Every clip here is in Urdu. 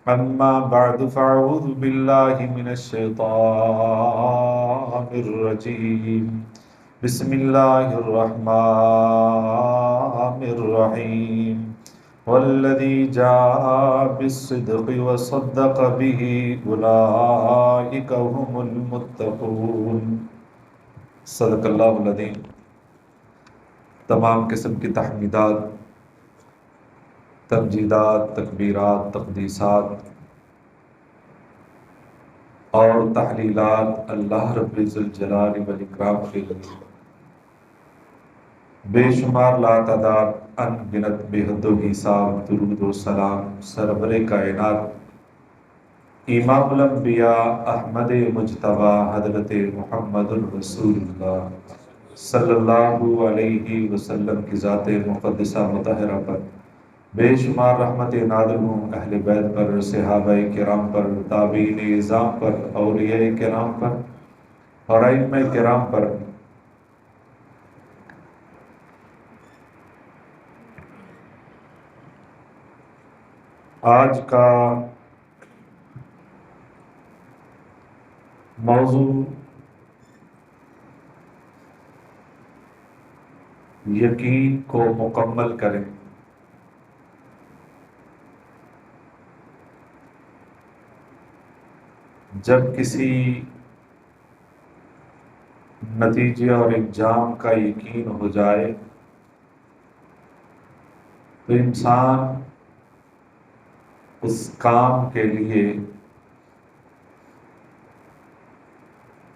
أما بعد فأعوذ بالله من الشيطان الرجيم بسم الله الرحمن الرحيم والذي جاء بالصدق وصدق به أولئك هم المتقون صدق اللہ العظیم۔ تمام قسم کی تحمیدات، تمجیدات، تکبیرات، تقدیسات اور تحلیلات اللہ رب ذوالجلال والاکرام کے لیے بے شمار لا تعداد ان گنت بے حد و حساب درود و سلام سرور کائنات امام الانبیاء احمد مجتبی حضرت محمد الرسول اللہ صلی اللہ علیہ وسلم کی ذات مقدسہ مطہرہ پر بے شمار رحمت نازل ہوں اہل بیت پر، صحابہ کرام پر، تابعین اعظام پر، اولیاء کرام پر اور ائمہ کرام پر۔ آج کا موضوع یقین کو مکمل کریں۔ جب کسی نتیجے اور انجام کا یقین ہو جائے تو انسان اس کام کے لیے،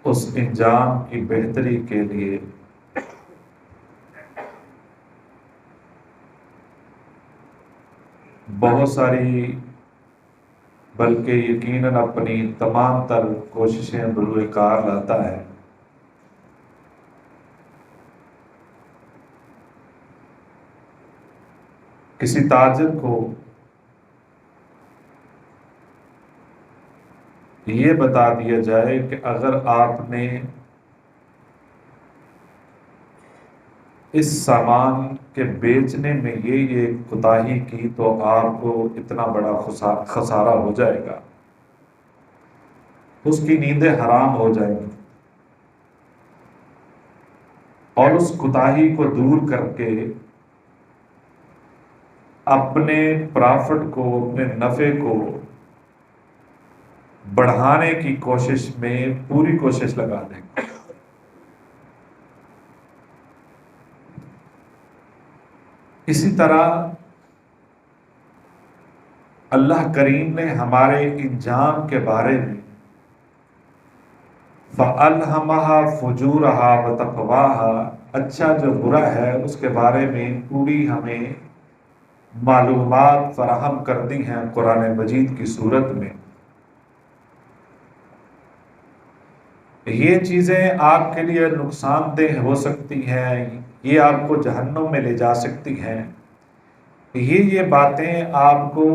اس انجام کی بہتری کے لیے بہت ساری بلکہ یقیناً اپنی تمام تر کوششیں بروئے کار لاتا ہے۔ کسی تاجر کو یہ بتا دیا جائے کہ اگر آپ نے اس سامان کے بیچنے میں یہ کوتاہی کی تو آپ کو اتنا بڑا خسارہ ہو جائے گا، اس کی نیندیں حرام ہو جائیں گی، اور اس کوتاہی کو دور کر کے اپنے پرافٹ کو، اپنے نفع کو بڑھانے کی کوشش میں پوری کوشش لگا دیں گے۔ اسی طرح اللہ کریم نے ہمارے انجام کے بارے میں فَأَلْهَمَهَا فُجُورَهَا وَتَقْوَاهَا، اچھا جو برا ہے اس کے بارے میں پوری ہمیں معلومات فراہم کر دی ہیں قرآن مجید کی صورت میں۔ یہ چیزیں آپ کے لیے نقصان دہ ہو سکتی ہیں، یہ آپ کو جہنم میں لے جا سکتی ہیں، یہ باتیں آپ کو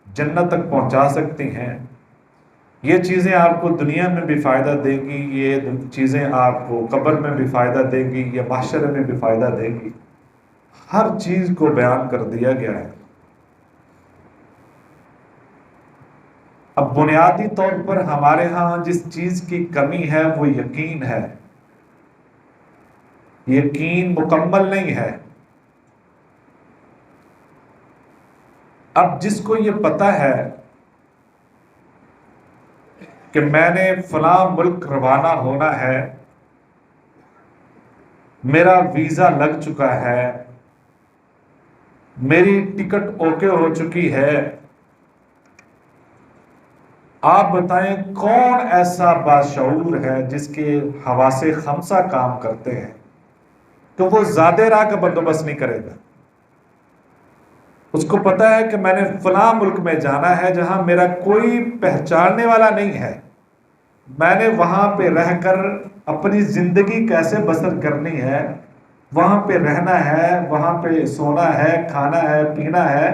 جنت تک پہنچا سکتی ہیں، یہ چیزیں آپ کو دنیا میں بھی فائدہ دے گی، یہ چیزیں آپ کو قبر میں بھی فائدہ دے گی، یہ محشر میں بھی فائدہ دے گی۔ ہر چیز کو بیان کر دیا گیا ہے۔ اب بنیادی طور پر ہمارے ہاں جس چیز کی کمی ہے وہ یقین ہے۔ یقین مکمل نہیں ہے۔ اب جس کو یہ پتا ہے کہ میں نے فلاں ملک روانہ ہونا ہے، میرا ویزا لگ چکا ہے، میری ٹکٹ اوکے ہو چکی ہے، آپ بتائیں کون ایسا باشعور ہے جس کے حواس خمسہ کام کرتے ہیں تو وہ زیادہ راہ کا بندوبست نہیں کرے گا؟ اس کو پتا ہے کہ میں نے فلاں ملک میں جانا ہے جہاں میرا کوئی پہچاننے والا نہیں ہے، میں نے وہاں پہ رہ کر اپنی زندگی کیسے بسر کرنی ہے، وہاں پہ رہنا ہے، وہاں پہ سونا ہے، کھانا ہے، پینا ہے،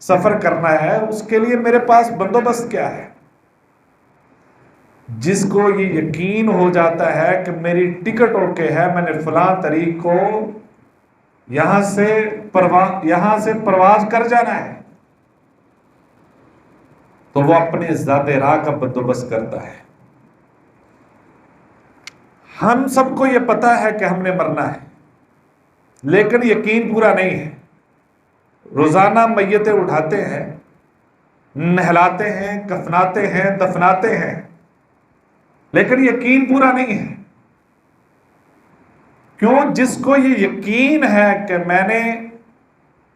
سفر کرنا ہے، اس کے لیے میرے پاس بندوبست کیا ہے؟ جس کو یہ یقین ہو جاتا ہے کہ میری ٹکٹ اوکے ہے، میں نے فلاں تاریخ کو یہاں سے پرواز کر جانا ہے، تو وہ اپنے ذات راہ کا بندوبست کرتا ہے۔ ہم سب کو یہ پتا ہے کہ ہم نے مرنا ہے، لیکن یقین پورا نہیں ہے۔ روزانہ میتیں اٹھاتے ہیں، نہلاتے ہیں، کفناتے ہیں، دفناتے ہیں، لیکن یقین پورا نہیں ہے۔ کیوں؟ جس کو یہ یقین ہے کہ میں نے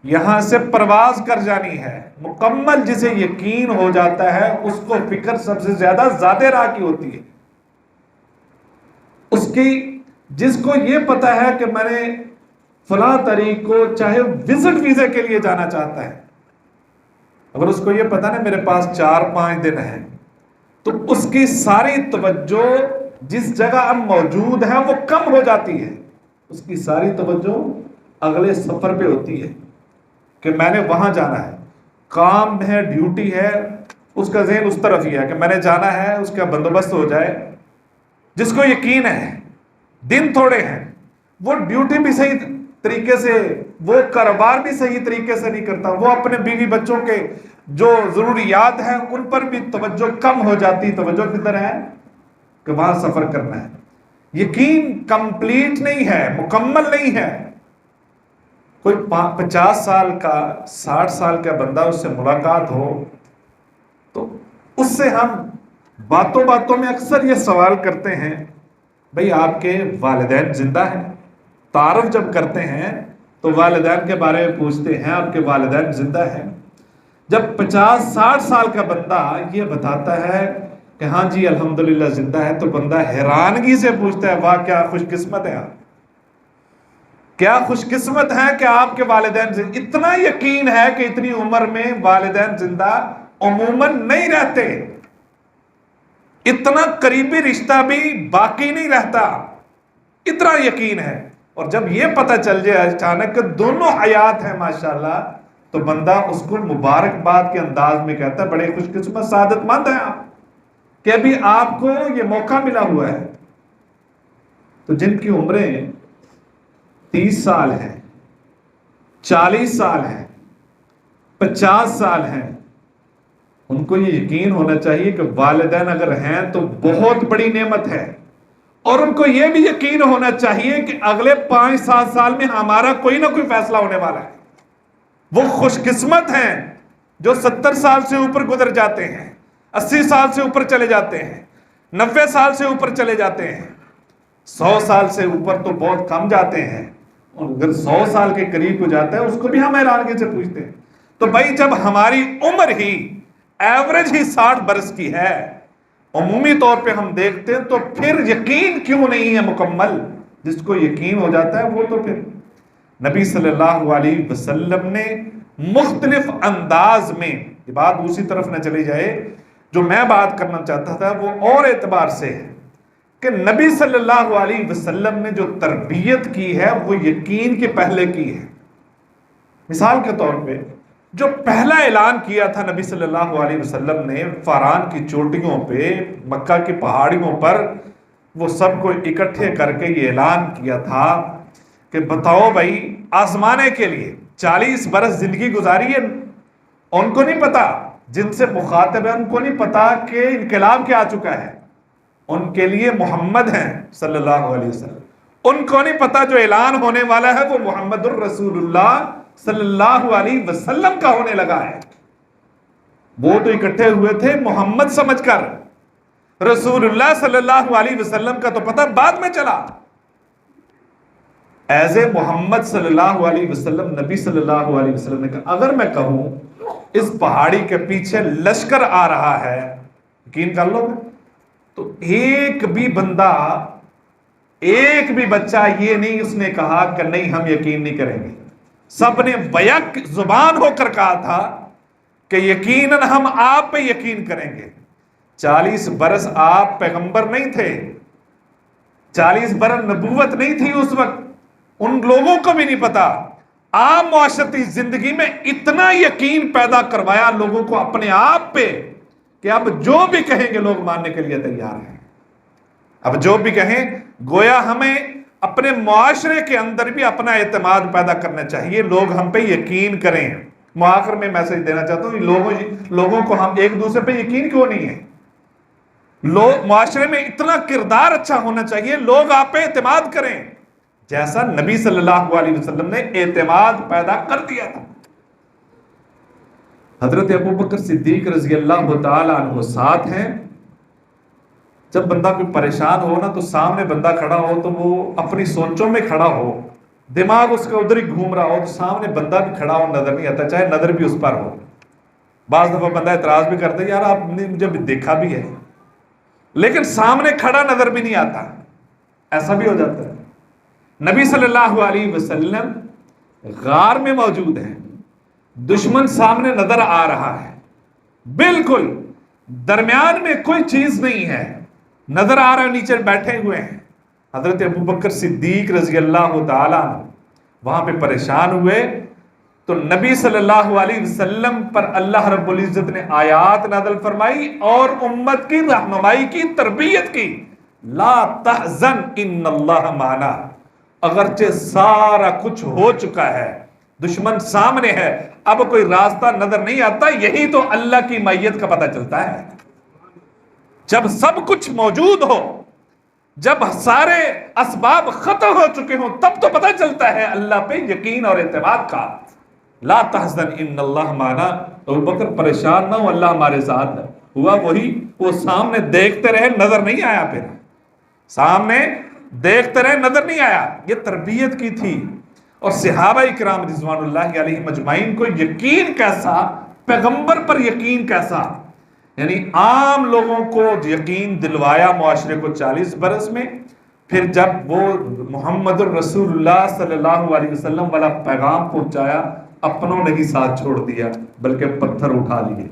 یہاں سے پرواز کر جانی ہے، مکمل جسے یقین ہو جاتا ہے، اس کو فکر سب سے زیادہ ذات راہ کی ہوتی ہے۔ اس کی، جس کو یہ پتا ہے کہ میں نے فلاں تاریخ کو چاہے وزٹ ویزے کے لیے جانا چاہتا ہے، اگر اس کو یہ پتا نا میرے پاس 4-5 دن ہے، تو اس کی ساری توجہ جس جگہ ہم موجود ہیں وہ کم ہو جاتی ہے، اس کی ساری توجہ اگلے سفر پہ ہوتی ہے کہ میں نے وہاں جانا ہے، کام ہے، ڈیوٹی ہے، اس کا ذہن اس طرف ہی ہے کہ میں نے جانا ہے، اس کا بندوبست ہو جائے۔ جس کو یقین ہے دن تھوڑے ہیں، وہ ڈیوٹی بھی صحیح طریقے سے، وہ کاروبار بھی صحیح طریقے سے نہیں کرتا، وہ اپنے بیوی بچوں کے جو ضروریات ہیں ان پر بھی توجہ کم ہو جاتی۔ توجہ کدھر ہے؟ کہ وہاں سفر کرنا ہے۔ یقین کمپلیٹ نہیں ہے، مکمل نہیں ہے۔ کوئی 50 سال کا، 60 سال کا بندہ، اس سے ملاقات ہو تو اس سے ہم باتوں باتوں میں اکثر یہ سوال کرتے ہیں، بھئی آپ کے والدین زندہ ہیں؟ تعارف جب کرتے ہیں تو والدین کے بارے میں پوچھتے ہیں، آپ کے والدین زندہ ہیں؟ جب 50-60 سال کا بندہ یہ بتاتا ہے کہ ہاں جی الحمدللہ زندہ ہے، تو بندہ حیرانگی سے پوچھتا ہے، واہ کیا خوش قسمت ہے آپ، کیا خوش قسمت ہے کہ آپ کے والدین زندہ۔ اتنا یقین ہے کہ اتنی عمر میں والدین زندہ عموماً نہیں رہتے، اتنا قریبی رشتہ بھی باقی نہیں رہتا، اتنا یقین ہے۔ اور جب یہ پتہ چل جائے اچانک کہ دونوں حیات ہیں ماشاءاللہ، تو بندہ اس کو مبارکباد کے انداز میں کہتا ہے، بڑے خوش قسمت سعادت مند ہیں آپ کہ ابھی آپ کو یہ موقع ملا ہوا ہے۔ تو جن کی عمریں 30 سال ہیں، 40 سال ہیں، 50 سال ہیں، ان کو یہ یقین ہونا چاہیے کہ والدین اگر ہیں تو بہت بڑی نعمت ہے، اور ان کو یہ بھی یقین ہونا چاہیے کہ اگلے 5-7 سال میں ہمارا کوئی نہ کوئی فیصلہ ہونے والا ہے۔ وہ خوش قسمت ہیں جو 70 سال سے اوپر گزر جاتے ہیں، 80 سال سے اوپر چلے جاتے ہیں، 90 سال سے اوپر چلے جاتے ہیں، 100 سال سے اوپر تو بہت کم جاتے ہیں، اور اگر 100 سال کے قریب ہو جاتا ہے اس کو بھی ہم حیرانگی سے پوچھتے ہیں۔ تو بھائی جب ہماری عمر ہی ایوریج ہی 60 برس کی ہے، عمومی طور پہ ہم دیکھتے ہیں، تو پھر یقین کیوں نہیں ہے مکمل؟ جس کو یقین ہو جاتا ہے وہ تو پھر نبی صلی اللہ علیہ وسلم نے مختلف انداز میں، یہ بات دوسری طرف نہ چلی جائے، جو میں بات کرنا چاہتا تھا وہ اور اعتبار سے ہے کہ نبی صلی اللہ علیہ وسلم نے جو تربیت کی ہے وہ یقین کے پہلے کی ہے۔ مثال کے طور پہ جو پہلا اعلان کیا تھا نبی صلی اللہ علیہ وسلم نے فاران کی چوٹیوں پہ، مکہ کی پہاڑیوں پر، وہ سب کو اکٹھے کر کے یہ اعلان کیا تھا کہ بتاؤ بھائی، آزمانے کے لیے 40 برس زندگی گزاری ہے، ان کو نہیں پتا، جن سے مخاطب ہے ان کو نہیں پتا کہ انقلاب کیا آ چکا ہے، ان کے لیے محمد ہیں صلی اللہ علیہ وسلم، ان کو نہیں پتا جو اعلان ہونے والا ہے وہ محمد الرسول اللہ صلی اللہ علیہ وسلم کا ہونے لگا ہے۔ وہ تو اکٹھے ہوئے تھے محمد سمجھ کر، رسول اللہ صلی اللہ علیہ وسلم کا تو پتہ بعد میں چلا۔ ایز اے محمد صلی اللہ علیہ وسلم، نبی صلی اللہ علیہ وسلم نے کہا اگر میں کہوں اس پہاڑی کے پیچھے لشکر آ رہا ہے، یقین کر لو، تو ایک بھی بندہ، ایک بھی بچہ یہ نہیں اس نے کہا کہ نہیں ہم یقین نہیں کریں گے، سب نے بیک زبان ہو کر کہا تھا کہ یقیناً ہم آپ پہ یقین کریں گے۔ 40 برس آپ پیغمبر نہیں تھے، 40 برس نبوت نہیں تھی اس وقت، ان لوگوں کو بھی نہیں پتا، آپ معاشرتی زندگی میں اتنا یقین پیدا کروایا لوگوں کو اپنے آپ پہ کہ اب جو بھی کہیں گے لوگ ماننے کے لیے تیار ہیں۔ اب جو بھی کہیں، گویا ہمیں اپنے معاشرے کے اندر بھی اپنا اعتماد پیدا کرنا چاہیے، لوگ ہم پہ یقین کریں۔ میں آخر میں میسج دینا چاہتا ہوں لوگوں کو ہم ایک دوسرے پہ یقین کیوں نہیں ہے؟ لوگ معاشرے میں اتنا کردار اچھا ہونا چاہیے، لوگ آپ پہ اعتماد کریں جیسا نبی صلی اللہ علیہ وسلم نے اعتماد پیدا کر دیا تھا۔ حضرت ابوبکر صدیق رضی اللہ تعالی عنہ ساتھ ہیں۔ جب بندہ کوئی پریشان ہو نا تو سامنے بندہ کھڑا ہو تو وہ اپنی سوچوں میں کھڑا ہو، دماغ اس کا ادھر ہی گھوم رہا ہو تو سامنے بندہ بھی کھڑا ہو نظر نہیں آتا، چاہے نظر بھی اس پر ہو۔ بعض دفعہ بندہ اعتراض بھی کرتا ہے، یار آپ نے مجھے دیکھا بھی ہے لیکن سامنے کھڑا نظر بھی نہیں آتا، ایسا بھی ہو جاتا ہے۔ نبی صلی اللہ علیہ وسلم غار میں موجود ہیں، دشمن سامنے نظر آ رہا ہے، بالکل درمیان میں کوئی چیز نہیں ہے، نظر آ رہا ہے، نیچے بیٹھے ہوئے ہیں۔ حضرت ابوبکر صدیق رضی اللہ تعالیٰ وہاں پہ پریشان ہوئے تو نبی صلی اللہ علیہ وسلم پر اللہ رب العزت نے آیات نازل فرمائی اور امت کی رہنمائی کی، تربیت کی۔ لا تحزن ان اللہ معنا، اگرچہ سارا کچھ ہو چکا ہے، دشمن سامنے ہے، اب کوئی راستہ نظر نہیں آتا، یہی تو اللہ کی معیت کا پتہ چلتا ہے۔ جب سب کچھ موجود ہو، جب سارے اسباب ختم ہو چکے ہوں، تب تو پتہ چلتا ہے اللہ پہ یقین اور اعتماد کا۔ لا تحزن ان اللہ معنا، ابوبکر پریشان نہ ہو، اللہ ہمارے ساتھ ہے۔ ہوا وہی، وہ سامنے دیکھتے رہے، نظر نہیں آیا، پھر سامنے دیکھتے رہے، نظر نہیں آیا۔ یہ تربیت کی تھی۔ اور صحابہ اکرام رضوان اللہ علیہم اجمعین کو یقین کیسا، پیغمبر پر یقین کیسا، یعنی عام لوگوں کو یقین دلوایا معاشرے کو 40 برس میں، پھر جب وہ محمد الرسول اللہ صلی اللہ علیہ وسلم والا پیغام پہنچایا، اپنوں نے ہی ساتھ چھوڑ دیا بلکہ پتھر اٹھا لیے۔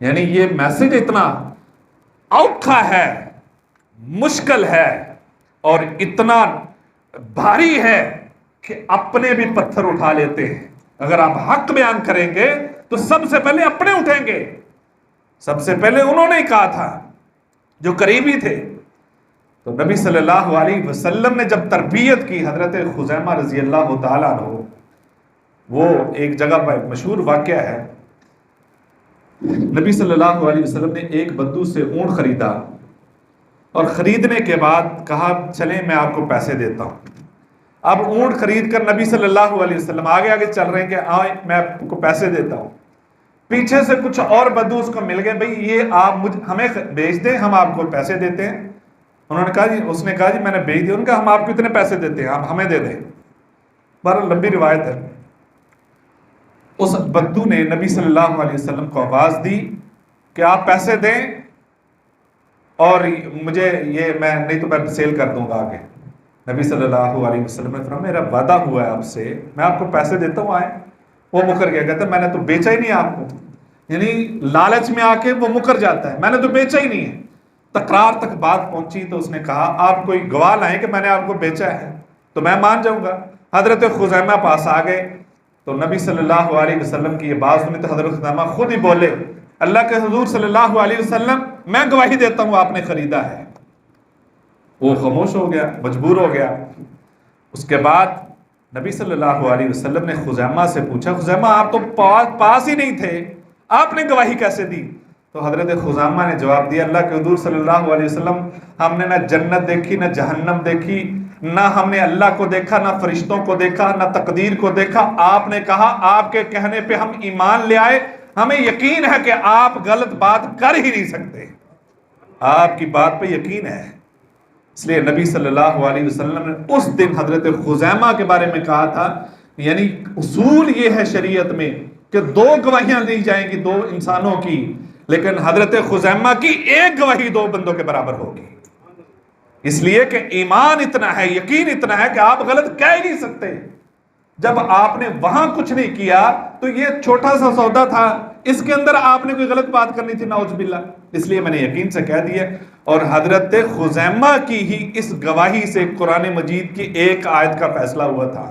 یعنی یہ میسج اتنا اوکھا ہے، مشکل ہے اور اتنا بھاری ہے کہ اپنے بھی پتھر اٹھا لیتے ہیں۔ اگر آپ حق بیان کریں گے تو سب سے پہلے اپنے اٹھیں گے، سب سے پہلے انہوں نے کہا تھا جو قریبی تھے۔ تو نبی صلی اللہ علیہ وسلم نے جب تربیت کی، حضرت خزیمہ رضی اللہ تعالیٰ عنہ، وہ ایک جگہ پر مشہور واقعہ ہے، نبی صلی اللہ علیہ وسلم نے ایک بدو سے اونٹ خریدا اور خریدنے کے بعد کہا چلیں میں آپ کو پیسے دیتا ہوں۔ اب اونٹ خرید کر نبی صلی اللہ علیہ وسلم آگے آگے چل رہے ہیں کہ آئیں میں آپ کو پیسے دیتا ہوں۔ پیچھے سے کچھ اور بدو اس کو مل گئے، بھئی یہ آپ ہمیں بیچ دیں، ہم آپ کو پیسے دیتے ہیں۔ انہوں نے کہا جی، اس نے کہا جی میں نے بیچ دیا۔ ان کا ہم آپ کو اتنے پیسے دیتے ہیں، آپ ہمیں دے دیں۔ بہرحال لمبی روایت ہے۔ اس بدو نے نبی صلی اللہ علیہ وسلم کو آواز دی کہ آپ پیسے دیں اور مجھے یہ میں نہیں تو میں سیل کر دوں گا آگے۔ نبی صلی اللہ علیہ وسلم نے فرمایا میرا وعدہ ہوا ہے آپ سے، میں آپ کو پیسے دیتا ہوں، آئیں۔ وہ مکر گیا، کہتا ہے میں نے تو بیچا ہی نہیں آپ کو، یعنی لالچ میں آ کے وہ مکر جاتا ہے، میں نے تو بیچا ہی نہیں ہے۔ تکرار تک بات پہنچی تو اس نے کہا آپ کوئی گواہ لائیں کہ میں نے آپ کو بیچا ہے تو میں مان جاؤں گا۔ حضرت خزیمہ پاس آ گئے تو نبی صلی اللہ علیہ وسلم کی یہ بات سنی تو حضرت خزیمہ خود ہی بولے اللہ کے حضور صلی اللہ علیہ وسلم میں گواہی دیتا ہوں آپ نے خریدا ہے۔ وہ خاموش ہو گیا، مجبور ہو گیا۔ اس کے بعد نبی صلی اللہ علیہ وسلم نے خزیمہ سے پوچھا خزیمہ آپ تو پاس ہی نہیں تھے، آپ نے گواہی کیسے دی؟ تو حضرت خزیمہ نے جواب دیا اللہ کے حضور صلی اللہ علیہ وسلم ہم نے نہ جنت دیکھی نہ جہنم دیکھی، نہ ہم نے اللہ کو دیکھا نہ فرشتوں کو دیکھا نہ تقدیر کو دیکھا، آپ نے کہا آپ کے کہنے پہ ہم ایمان لے آئے، ہمیں یقین ہے کہ آپ غلط بات کر ہی نہیں سکتے، آپ کی بات پہ یقین ہے۔ اس لیے نبی صلی اللہ علیہ وسلم نے اس دن حضرت خزیمہ کے بارے میں کہا تھا، یعنی اصول یہ ہے شریعت میں کہ 2 گواہیاں لی جائیں گی 2 انسانوں کی، لیکن حضرت خزیمہ کی 1 گواہی 2 بندوں کے برابر ہوگی، اس لیے کہ ایمان اتنا ہے، یقین اتنا ہے کہ آپ غلط کہہ ہی نہیں سکتے۔ جب آپ نے وہاں کچھ نہیں کیا تو یہ چھوٹا سا سودا تھا، اس کے اندر آپ نے کوئی غلط بات کرنی تھی نعوذ باللہ، اس لیے میں نے یقین سے کہہ دیا۔ اور حضرت خزیمہ کی ہی اس گواہی سے قرآن مجید کی 1 آیت کا فیصلہ ہوا تھا،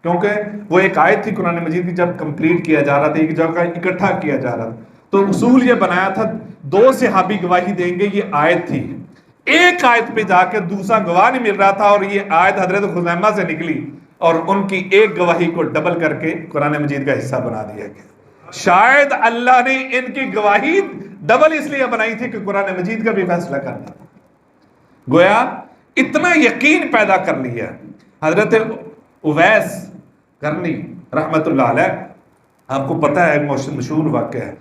کیونکہ وہ 1 آیت تھی قرآن مجید کی جب کمپلیٹ کیا جا رہا تھا، ایک جگہ اکٹھا کیا جا رہا تھا، تو اصول یہ بنایا تھا 2 صحابی گواہی دیں گے، یہ آیت تھی۔ 1 آیت پہ جا کے دوسرا گواہ نہیں مل رہا تھا اور یہ آیت حضرت خزیمہ سے نکلی، اور ان کی ایک گواہی کو ڈبل کر کے قرآن مجید کا حصہ بنا دیا گیا۔ شاید اللہ نے ان کی گواہی ڈبل اس لیے بنائی تھی کہ قرآن مجید کا بھی فیصلہ کرنا، گویا اتنا یقین پیدا کر لیا۔ حضرت اویس قرنی رحمت اللہ علیہ، آپ کو پتہ ہے مشہور واقعہ ہے،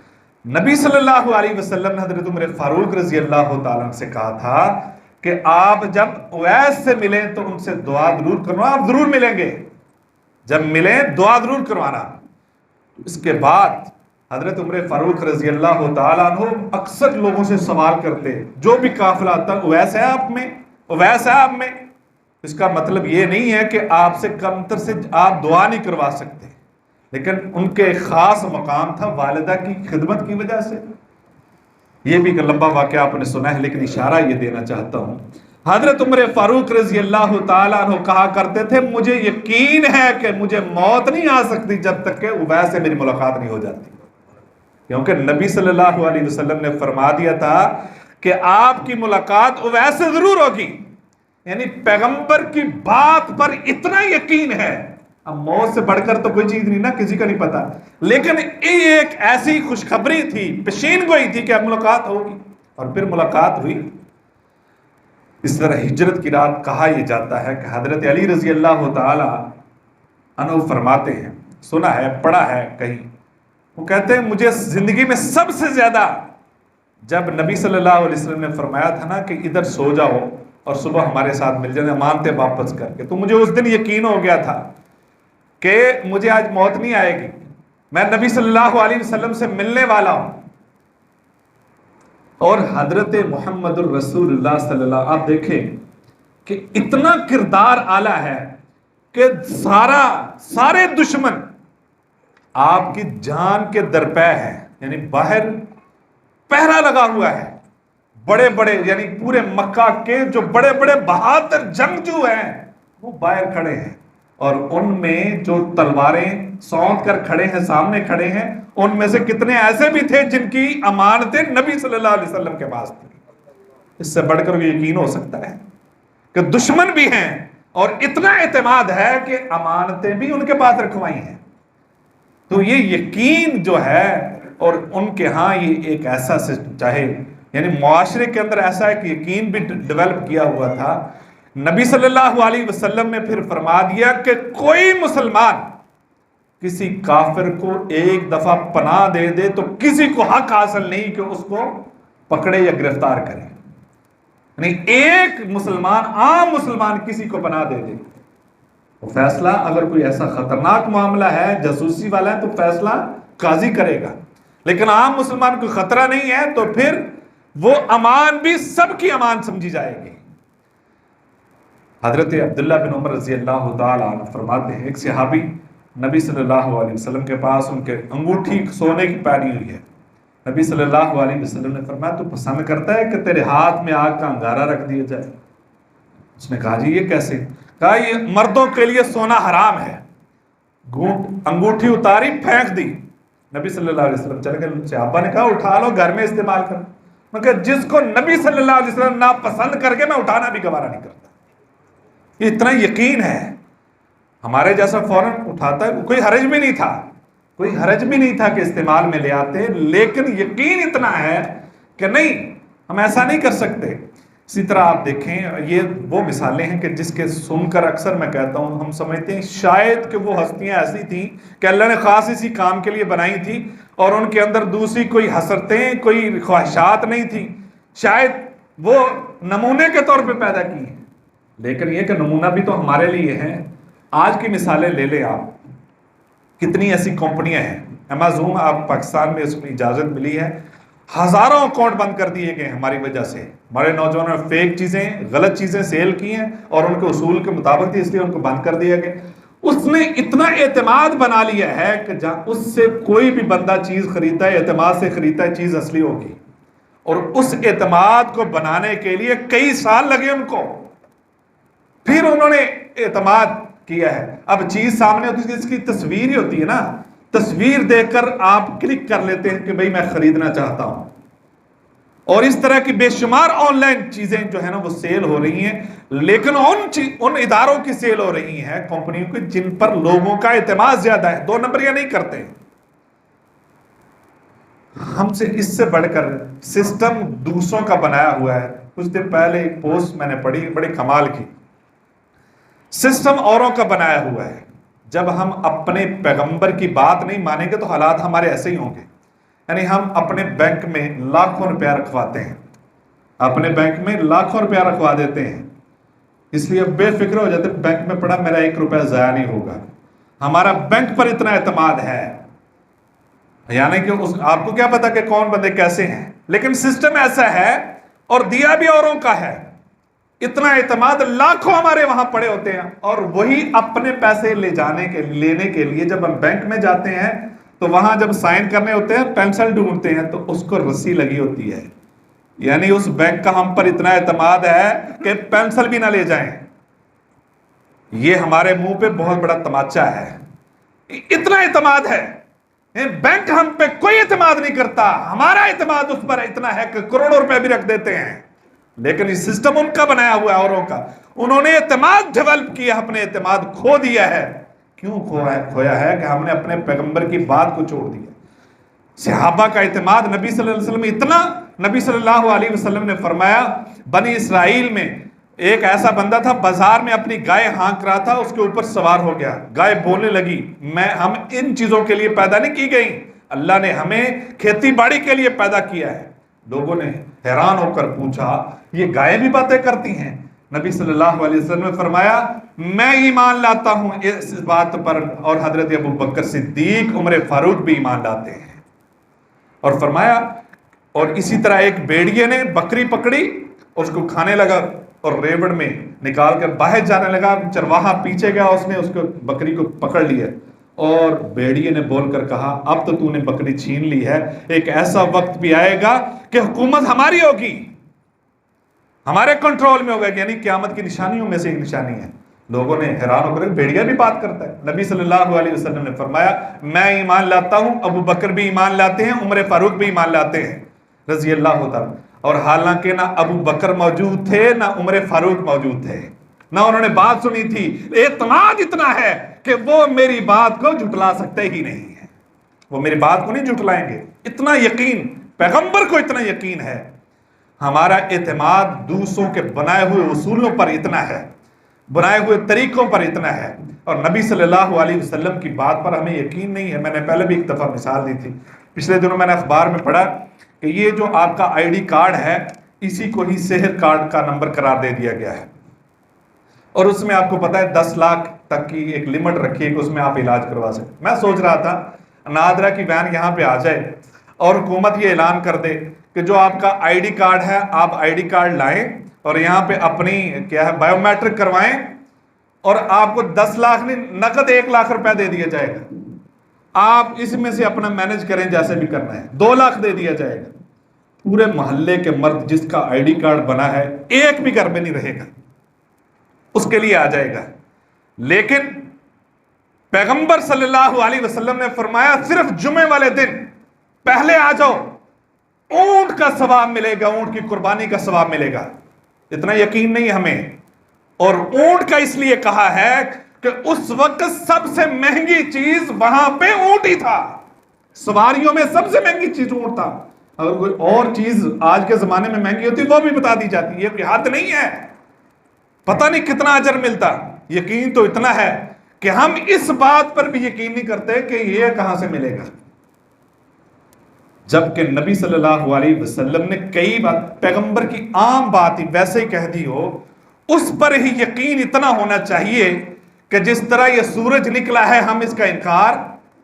نبی صلی اللہ علیہ وسلم نے حضرت عمر فاروق رضی اللہ تعالیٰ عنہ سے کہا تھا کہ آپ جب اویس سے ملیں تو ان سے دعا ضرور کروانا، آپ ضرور ملیں گے، جب ملیں دعا ضرور کروانا۔ اس کے بعد حضرت عمر فاروق رضی اللہ تعالیٰ عنہ اکثر لوگوں سے سوال کرتے، جو بھی قافلہ آتا، اویس ہے آپ میں، اویس ہے آپ میں۔ اس کا مطلب یہ نہیں ہے کہ آپ سے کمتر سے آپ دعا نہیں کروا سکتے، لیکن ان کے خاص مقام تھا والدہ کی خدمت کی وجہ سے۔ یہ بھی لمبا واقعہ آپ نے سنا ہے، لیکن اشارہ یہ دینا چاہتا ہوں، حضرت عمر فاروق رضی اللہ تعالیٰ عنہ کہا کرتے تھے مجھے یقین ہے کہ مجھے موت نہیں آ سکتی جب تک کہ اویس سے میری ملاقات نہیں ہو جاتی، کیونکہ نبی صلی اللہ علیہ وسلم نے فرما دیا تھا کہ آپ کی ملاقات اویس سے ضرور ہوگی، یعنی پیغمبر کی بات پر اتنا یقین ہے۔ اب موت سے بڑھ کر تو کوئی چیز نہیں نا، کسی کا نہیں پتا، لیکن ایک ایسی خوشخبری تھی، پیشین گوئی تھی کہ اب ملاقات ہوگی، اور پھر ملاقات ہوئی۔ اس طرح ہجرت کی رات کہا یہ جاتا ہے کہ حضرت علی رضی اللہ تعالی عنہ فرماتے ہیں، سنا ہے پڑھا ہے کہیں، وہ کہتے ہیں مجھے زندگی میں سب سے زیادہ جب نبی صلی اللہ علیہ وسلم نے فرمایا تھا نا کہ ادھر سو جاؤ اور صبح ہمارے ساتھ مل جانا، مانتے واپس کر کے، تو مجھے اس دن یقین ہو گیا تھا کہ مجھے آج موت نہیں آئے گی، میں نبی صلی اللہ علیہ وسلم سے ملنے والا ہوں۔ اور حضرت محمد الرسول اللہ صلی اللہ، آپ دیکھیں کہ اتنا کردار اعلیٰ ہے کہ سارے دشمن آپ کی جان کے درپے ہیں، یعنی باہر پہرا لگا ہوا ہے، بڑے بڑے یعنی پورے مکہ کے جو بڑے بڑے بہادر جنگجو ہیں وہ باہر کھڑے ہیں، اور ان میں جو تلواریں سونت کر کھڑے ہیں، سامنے کھڑے ہیں، ان میں سے کتنے ایسے بھی تھے جن کی امانتیں نبی صلی اللہ علیہ وسلم کے پاس تھی۔ اس سے بڑھ کر یقین ہو سکتا ہے کہ دشمن بھی ہیں اور اتنا اعتماد ہے کہ امانتیں بھی ان کے پاس رکھوائی ہیں۔ تو یہ یقین جو ہے، اور ان کے ہاں یہ ایک ایسا چاہے یعنی معاشرے کے اندر ایسا ہے کہ یقین بھی ڈیولپ کیا ہوا تھا۔ نبی صلی اللہ علیہ وسلم نے پھر فرما دیا کہ کوئی مسلمان کسی کافر کو ایک دفعہ پناہ دے دے تو کسی کو حق حاصل نہیں کہ اس کو پکڑے یا گرفتار کرے، یعنی ایک مسلمان، عام مسلمان کسی کو پناہ دے دے، وہ فیصلہ اگر کوئی ایسا خطرناک معاملہ ہے، جاسوسی والا ہے، تو فیصلہ قاضی کرے گا، لیکن عام مسلمان کوئی خطرہ نہیں ہے تو پھر وہ امان بھی سب کی امان سمجھی جائے گی۔ حضرت عبداللہ بن عمر رضی اللہ تعالیٰ عنہ فرماتے ہیں، ایک صحابی نبی صلی اللہ علیہ وسلم کے پاس، ان کے انگوٹھی سونے کی پہنی ہوئی ہے، نبی صلی اللہ علیہ وسلم نے فرمایا تو پسند کرتا ہے کہ تیرے ہاتھ میں آگ کا انگارہ رکھ دیا جائے؟ اس نے کہا جی یہ کیسے؟ کہا یہ مردوں کے لیے سونا حرام ہے۔ انگوٹھی اتاری، پھینک دی، نبی صلی اللہ علیہ وسلم چلے گئے، صحابہ نے کہا اٹھا لو گھر میں استعمال کر، میں کہا جس کو نبی صلی اللہ علیہ وسلم ناپسند کر کے میں اٹھانا بھی گوارا نہیں کرتا۔ یہ اتنا یقین ہے، ہمارے جیسا فوراً اٹھاتا ہے، کوئی حرج بھی نہیں تھا، کوئی حرج بھی نہیں تھا کہ استعمال میں لے آتے، لیکن یقین اتنا ہے کہ نہیں ہم ایسا نہیں کر سکتے۔ اسی طرح آپ دیکھیں، یہ وہ مثالیں ہیں کہ جس کے سن کر اکثر میں کہتا ہوں ہم سمجھتے ہیں شاید کہ وہ ہستیاں ایسی تھیں کہ اللہ نے خاص اسی کام کے لیے بنائی تھی اور ان کے اندر دوسری کوئی حسرتیں، کوئی خواہشات نہیں تھی، شاید وہ نمونے کے طور پہ پیدا کی ہیں، لیکن یہ کہ نمونہ بھی تو ہمارے لیے ہیں۔ آج کی مثالیں لے لیں آپ، کتنی ایسی کمپنیاں ہیں، امازون، آپ پاکستان میں اس میں اجازت ملی ہے، ہزاروں اکاؤنٹ بند کر دیے گئے ہماری وجہ سے، ہمارے نوجوانوں نے فیک چیزیں، غلط چیزیں سیل کی ہیں اور ان کے اصول کے مطابق تھی، اس لیے ان کو بند کر دیا گیا۔ اس نے اتنا اعتماد بنا لیا ہے کہ جہاں اس سے کوئی بھی بندہ چیز خریدتا ہے، اعتماد سے خریدتا ہے، چیز اصلی ہوگی، اور اس اعتماد کو بنانے کے لیے کئی سال لگے ان کو، پھر انہوں نے اعتماد کیا ہے۔ اب چیز سامنے ہوتی ہے، اس کی تصویر ہی ہوتی ہے نا، تصویر دیکھ کر آپ کلک کر لیتے ہیں کہ بھئی میں خریدنا چاہتا ہوں، اور اس طرح کی بے شمار آن لائن چیزیں جو ہے نا وہ سیل ہو رہی ہیں، لیکن ان اداروں کی سیل ہو رہی ہیں، کمپنیوں کی، جن پر لوگوں کا اعتماد زیادہ ہے، 2 نمبریاں نہیں کرتے۔ ہم سے اس سے بڑھ کر سسٹم دوسروں کا بنایا ہوا ہے۔ کچھ دن پہلے ایک پوسٹ میں نے پڑھی، بڑی کمال کی۔ سسٹم اوروں کا بنایا ہوا ہے، جب ہم اپنے پیغمبر کی بات نہیں مانیں گے تو حالات ہمارے ایسے ہی ہوں گے۔ یعنی ہم اپنے بینک میں لاکھوں روپیہ رکھواتے ہیں، اپنے بینک میں لاکھوں روپیہ رکھوا دیتے ہیں، اس لیے بے فکر ہو جاتے ہیں بینک میں پڑا میرا 1 روپیہ ضائع نہیں ہوگا۔ ہمارا بینک پر اتنا اعتماد ہے، یعنی کہ آپ کو کیا پتا کہ کون بندے کیسے ہیں، لیکن سسٹم ایسا ہے اور دیا بھی اوروں کا ہے۔ اتنا اعتماد، لاکھوں ہمارے وہاں پڑے ہوتے ہیں، اور وہی اپنے پیسے لینے کے لیے جب ہم بینک میں جاتے ہیں تو وہاں جب سائن کرنے ہوتے ہیں پینسل ڈھونڈتے ہیں تو اس کو رسی لگی ہوتی ہے، یعنی اس بینک کا ہم پر اتنا اعتماد ہے کہ پینسل بھی نہ لے جائیں۔ یہ ہمارے منہ پہ بہت بڑا تماچا ہے، اتنا اعتماد ہے۔ بینک ہم پہ کوئی اعتماد نہیں کرتا، ہمارا اعتماد اس پر اتنا ہے کہ کروڑوں روپے بھی رکھ دیتے ہیں، لیکن یہ سسٹم ان کا بنایا ہوا ہے، اوروں کا۔ انہوں نے اعتماد ڈیولپ کیا، اپنے اعتماد کھو دیا ہے۔ کیوں کھویا ہے؟ کہ ہم نے اپنے پیغمبر کی بات کو چھوڑ دیا۔ صحابہ کا اعتماد نبی صلی اللہ علیہ وسلم اتنا، نبی صلی اللہ علیہ وسلم نے فرمایا بنی اسرائیل میں ایک ایسا بندہ تھا، بازار میں اپنی گائے ہانک رہا تھا، اس کے اوپر سوار ہو گیا، گائے بولنے لگی ہم ان چیزوں کے لیے پیدا نہیں کی گئی، اللہ نے ہمیں کھیتی باڑی کے لیے پیدا کیا ہے۔ لوگوں نے حیران ہو کر پوچھا یہ گائے بھی باتیں کرتی ہیں؟ نبی صلی اللہ علیہ وسلم نے فرمایا میں ایمان لاتا ہوں اس بات پر، اور حضرت ابو بکر صدیق، عمر فاروق بھی ایمان لاتے ہیں۔ اور فرمایا اور اسی طرح ایک بیڑیے نے بکری پکڑی، اس کو کھانے لگا اور ریوڑ میں نکال کر باہر جانے لگا، چرواہا پیچھے گیا، اس نے اس کو بکری کو پکڑ لیا، اور بیڑیے نے بول کر کہا اب تو نے بکری چھین لی ہے، ایک ایسا وقت بھی آئے گا کہ حکومت ہماری ہوگی، ہمارے کنٹرول میں ہوگا، یعنی قیامت کی نشانیوں میں سے ایک نشانی ہے۔ لوگوں نے حیران ہو کر بیڑیا بھی بات کرتا ہے؟ نبی صلی اللہ علیہ وسلم نے فرمایا میں ایمان لاتا ہوں، ابو بکر بھی ایمان لاتے ہیں، عمر فاروق بھی ایمان لاتے ہیں رضی اللہ تعالیٰ۔ اور حالانکہ نہ ابو بکر موجود تھے نہ عمر فاروق موجود تھے، نہ انہوں نے بات سنی تھی، اعتماد اتنا ہے کہ وہ میری بات کو جھٹلا سکتے ہی نہیں ہے، وہ میری بات کو نہیں جھٹلائیں گے، اتنا یقین پیغمبر کو، اتنا یقین ہے۔ ہمارا اعتماد دوسروں کے بنائے ہوئے اصولوں پر اتنا ہے، بنائے ہوئے طریقوں پر اتنا ہے، اور نبی صلی اللہ علیہ وسلم کی بات پر ہمیں یقین نہیں ہے۔ میں نے پہلے بھی ایک دفعہ مثال دی تھی، پچھلے دنوں میں نے اخبار میں پڑھا کہ یہ جو آپ کا آئی ڈی کارڈ ہے اسی کو ہی صحت کارڈ کا نمبر قرار دے دیا گیا ہے، اور اس میں آپ کو پتا ہے 10 لاکھ تک کی ایک لمٹ رکھی ہے کہ اس میں آپ علاج کروا سکتے۔ میں سوچ رہا تھا نادرا کی وین یہاں پہ آ جائے اور حکومت یہ اعلان کر دے کہ جو آپ کا آئی ڈی کارڈ ہے آپ آئی ڈی کارڈ لائیں اور یہاں پہ اپنی کیا ہے بائیو میٹرک کروائیں، اور آپ کو 10 لاکھ نہیں نقد 1 لاکھ روپے دے دیا جائے گا، آپ اس میں سے اپنا مینج کریں جیسے بھی کرنا ہے، 2 لاکھ دے دیا جائے گا۔ پورے محلے کے مرد جس کا آئی ڈی کارڈ بنا ہے ایک بھی گھر میں نہیں رہے گا، اس کے لیے آ جائے گا۔ لیکن پیغمبر صلی اللہ علیہ وسلم نے فرمایا صرف جمعے والے دن پہلے آ جاؤ، اونٹ کا ثواب ملے گا، اونٹ کی قربانی کا ثواب ملے گا۔ اتنا یقین نہیں ہمیں، اور اونٹ کا اس لیے کہا ہے کہ اس وقت سب سے مہنگی چیز وہاں پہ اونٹ ہی تھا، سواریوں میں سب سے مہنگی چیز اونٹ تھا۔ اگر کوئی اور چیز آج کے زمانے میں مہنگی ہوتی وہ بھی بتا دی جاتی، یہ کوئی حد نہیں ہے، پتہ نہیں کتنا اجر ملتا۔ یقین تو اتنا ہے کہ ہم اس بات پر بھی یقین نہیں کرتے کہ یہ کہاں سے ملے گا، جبکہ نبی صلی اللہ علیہ وسلم نے کئی بات پیغمبر کی عام بات ہی ویسے ہی کہہ دی ہو، اس پر ہی یقین اتنا ہونا چاہیے کہ جس طرح یہ سورج نکلا ہے ہم اس کا انکار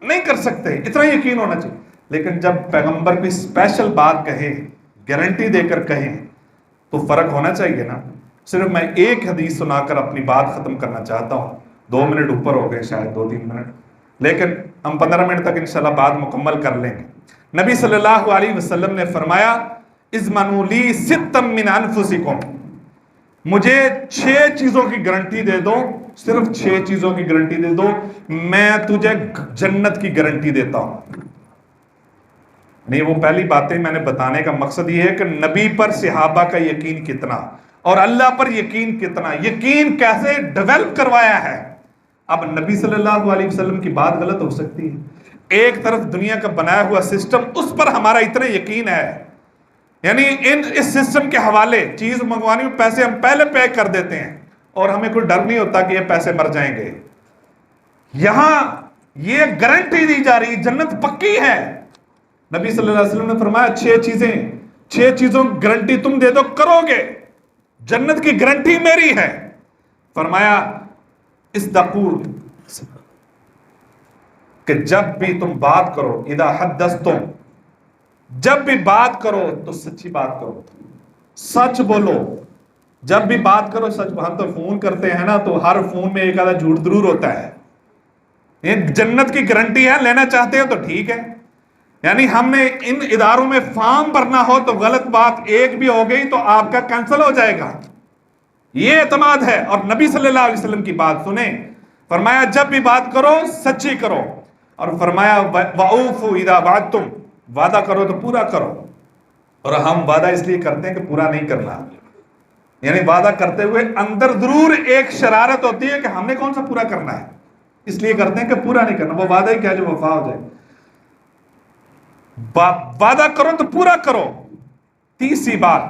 نہیں کر سکتے، اتنا یقین ہونا چاہیے۔ لیکن جب پیغمبر کوئی اسپیشل بات کہے، گارنٹی دے کر کہیں، تو فرق ہونا چاہیے نا۔ صرف میں ایک حدیث سنا کر اپنی بات ختم کرنا چاہتا ہوں، 2 منٹ اوپر ہو گئے شاید 2-3 منٹ، لیکن ہم 15 منٹ تک انشاءاللہ بات مکمل کر لیں گے۔ نبی صلی اللہ علیہ وسلم نے فرمایا اضمنوا لی ستا من انفسکم، مجھے 6 چیزوں کی گارنٹی دے دو، صرف 6 چیزوں کی گارنٹی دے دو، میں تجھے جنت کی گارنٹی دیتا ہوں۔ نہیں، وہ پہلی باتیں میں نے بتانے کا مقصد یہ ہے کہ نبی پر صحابہ کا یقین کتنا اور اللہ پر یقین کتنا، یقین کیسے ڈیولپ کروایا ہے۔ اب نبی صلی اللہ علیہ وسلم کی بات غلط ہو سکتی ہے، ایک طرف دنیا کا بنایا ہوا سسٹم، اس پر ہمارا اتنا یقین ہے، یعنی اس سسٹم کے حوالے چیز منگوانی میں پیسے ہم پہلے پے کر دیتے ہیں اور ہمیں کوئی ڈر نہیں ہوتا کہ یہ پیسے مر جائیں گے۔ یہاں یہ گارنٹی دی جا رہی، جنت پکی ہے۔ نبی صلی اللہ علیہ وسلم نے فرمایا 6 چیزوں کی گارنٹی تم دے دو، کرو گے، جنت کی گارنٹی میری ہے۔ فرمایا استقول، کہ جب بھی تم بات کرو، اذا حدثتم، جب بھی بات کرو تو سچی بات کرو، سچ بولو، جب بھی بات کرو سچ۔ ہم تو فون کرتے ہیں نا، تو ہر فون میں ایک آدھا جھوٹ ضرور ہوتا ہے۔ یہ جنت کی گارنٹی ہے، لینا چاہتے ہیں تو ٹھیک ہے، یعنی ہم نے ان اداروں میں فارم بھرنا ہو تو غلط بات ایک بھی ہو گئی تو آپ کا کینسل ہو جائے گا، یہ اعتماد ہے۔ اور نبی صلی اللہ علیہ وسلم کی بات سنیں، فرمایا جب بھی بات کرو سچی کرو، اور فرمایا وَأَوْفُوا إِذَا وَعَدتُّمْ، وعدہ کرو تو پورا کرو۔ اور ہم وعدہ اس لیے کرتے ہیں کہ پورا نہیں کرنا، یعنی وعدہ کرتے ہوئے اندر ضرور ایک شرارت ہوتی ہے کہ ہم نے کون سا پورا کرنا ہے، اس لیے کرتے ہیں کہ پورا نہیں کرنا۔ وہ وعدہ ہی کیا جو وفا ہو جائے، وعدہ کرو تو پورا کرو۔ تیسری بات،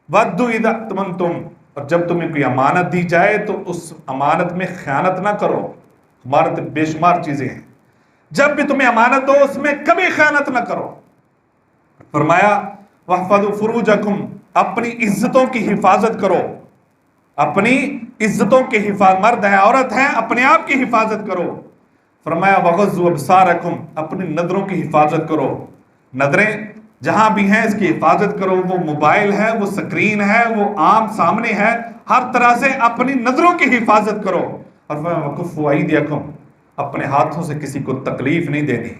وَدُّوا إِذَا اؤْتُمَنْتُمْ، اور جب تمہیں کوئی امانت دی جائے تو اس امانت میں خیانت نہ کرو۔ امانت بے شمار چیزیں ہیں، جب بھی تمہیں امانت دو اس میں کبھی خیانت نہ کرو۔ فرمایا وَاحْفَظُوا فُرُوجَكُمْ، اپنی عزتوں کی حفاظت کرو، اپنی عزتوں کی حفاظت، مرد ہے عورت ہے اپنے آپ کی حفاظت کرو۔ فرمایا وَغَضُّوا أَبْصَارَكُمْ، اپنی نظروں کی حفاظت کرو، نظریں جہاں بھی ہیں اس کی حفاظت کرو، وہ موبائل ہے، وہ سکرین ہے، وہ عام سامنے ہے، ہر طرح سے اپنی نظروں کی حفاظت کرو۔ اور فرمایا وَكُفُّوا أَيْدِيَكُمْ، اپنے ہاتھوں سے کسی کو تکلیف نہیں دینی،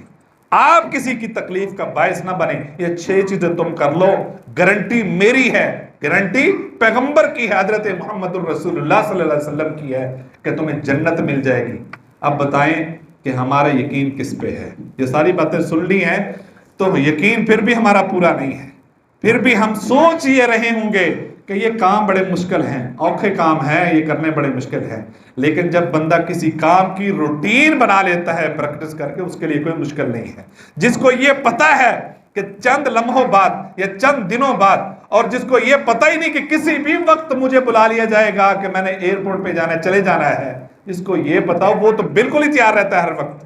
آپ کسی کی تکلیف کا باعث نہ بنے۔ یہ 6 چیزیں تم کر لو، گارنٹی میری ہے، گارنٹی پیغمبر کی ہے، حضرت محمد الرسول اللہ صلی اللہ علیہ وسلم کی ہے کہ تمہیں جنت مل جائے گی۔ اب بتائیں کہ ہمارا یقین کس پہ ہے؟ یہ ساری باتیں سن لی ہیں تو یقین پھر بھی ہمارا پورا نہیں ہے، پھر بھی ہم سوچ یہ رہے ہوں گے کہ یہ کام بڑے مشکل ہیں، اوکھے کام ہیں، یہ کرنے بڑے مشکل ہیں، لیکن جب بندہ کسی کام کی روٹین بنا لیتا ہے پریکٹس کر کے، اس کے لیے کوئی مشکل نہیں ہے۔ جس کو یہ پتا ہے کہ چند لمحوں بعد یا چند دنوں بعد، اور جس کو یہ پتہ ہی نہیں کہ کسی بھی وقت مجھے بلا لیا جائے گا کہ میں نے ایئرپورٹ پہ جانا ہے، چلے جانا ہے، جس کو یہ پتا ہو وہ تو بالکل ہی تیار رہتا ہے ہر وقت۔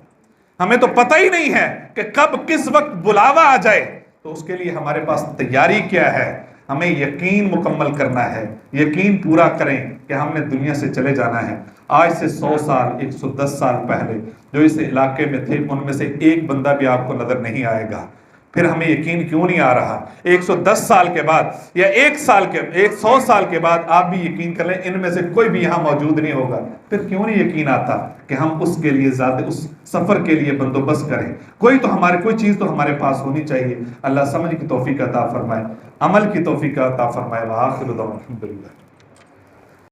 ہمیں تو پتہ ہی نہیں ہے کہ کب کس وقت بلاوا آ جائے، تو اس کے لیے ہمارے پاس تیاری کیا ہے؟ ہمیں یقین مکمل کرنا ہے، یقین پورا کریں کہ ہم نے دنیا سے چلے جانا ہے۔ آج سے 100 سال 110 سال پہلے جو اس علاقے میں تھے ان میں سے ایک بندہ بھی آپ کو نظر نہیں آئے گا، پھر ہمیں یقین کیوں نہیں آ رہا؟ 110 سال کے بعد یا 100 سال کے بعد آپ بھی یقین کر لیں ان میں سے کوئی بھی یہاں موجود نہیں ہوگا، پھر کیوں نہیں یقین آتا کہ ہم اس کے لیے زیادہ اس سفر کے لیے بندوبست کریں؟ کوئی چیز تو ہمارے پاس ہونی چاہیے۔ اللہ سمجھ کی توفیق عطا فرمائے، عمل کی توفیق عطا فرمائے۔ وآخر دعوانا الحمدللہ۔